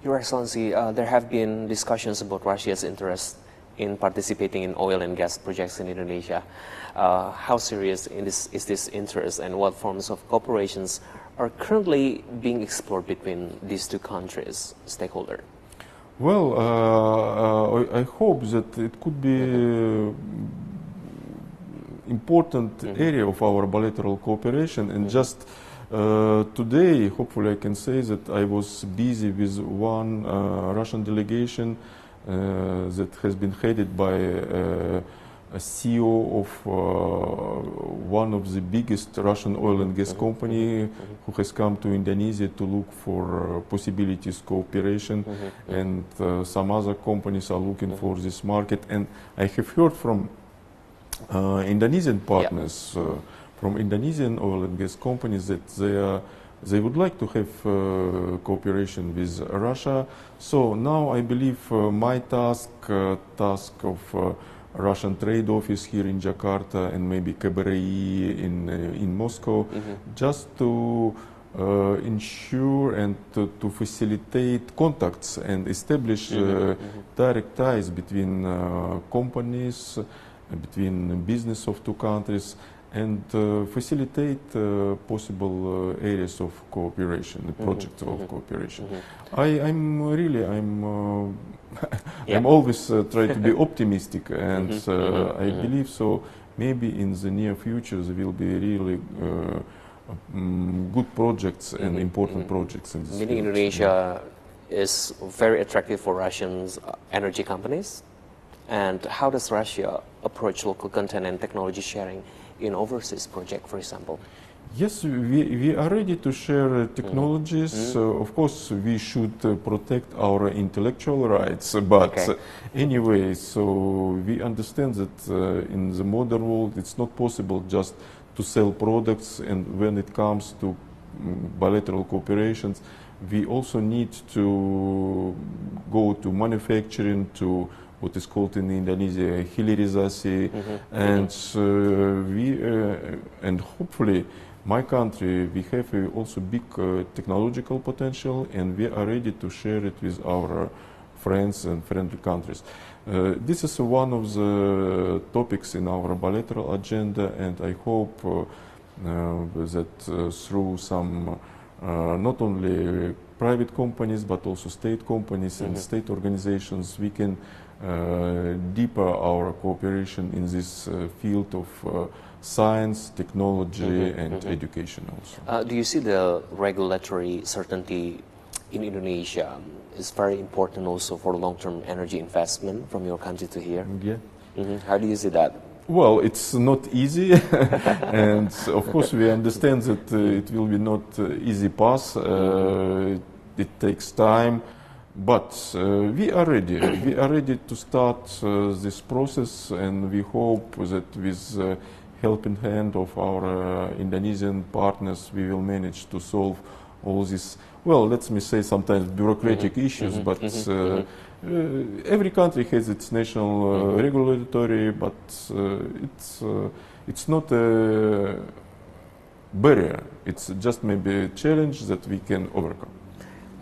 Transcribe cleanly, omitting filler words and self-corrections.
Your Excellency, there have been discussions about Russia's interest in participating in oil and gas projects in Indonesia. How serious is this interest, and what forms of cooperations are currently being explored between these two countries, stakeholders? Well, I hope that it could be important area of our bilateral cooperation, and just today, hopefully I can say that I was busy with one Russian delegation that has been headed by a CEO of one of the biggest Russian oil and gas company who has come to Indonesia to look for possibilities cooperation, and some other companies are looking for this market. And I have heard from Indonesian partners, from Indonesian oil and gas companies, that they would like to have cooperation with Russia. So now I believe my task of Russian trade office here in Jakarta and maybe KBRI in Moscow, just to ensure and to facilitate contacts and establish direct ties between companies, between business of two countries, and facilitate possible areas of cooperation, projects of cooperation. I'm always try to be optimistic, and I believe so. Maybe in the near future there will be really good projects and important projects in this Meaning field. Indonesia is very attractive for Russians energy companies. And how does Russia approach local content and technology sharing in overseas project, for example? Yes, we are ready to share technologies. Of course, we should protect our intellectual rights, but anyway, so we understand that in the modern world it's not possible just to sell products, and when it comes to bilateral cooperations, we also need to go to manufacturing, to what is called in Indonesia Hilirisasi, and hopefully my country, we have also big technological potential, and we are ready to share it with our friends and friendly countries. This is one of the topics in our bilateral agenda, and I hope that through some not only private companies but also state companies and state organizations, we can deeper our cooperation in this field of science, technology, and education also. Do you see the regulatory certainty in Indonesia is very important also for long-term energy investment from your country to here? Yeah. How do you see that? Well, it's not easy, and of course we understand that it will be not easy path. It takes time. But we are ready. We are ready to start this process, and we hope that with helping hand of our Indonesian partners, we will manage to solve all these, well, let me say sometimes bureaucratic issues, but every country has its national regulatory, but it's not a barrier. It's just maybe a challenge that we can overcome.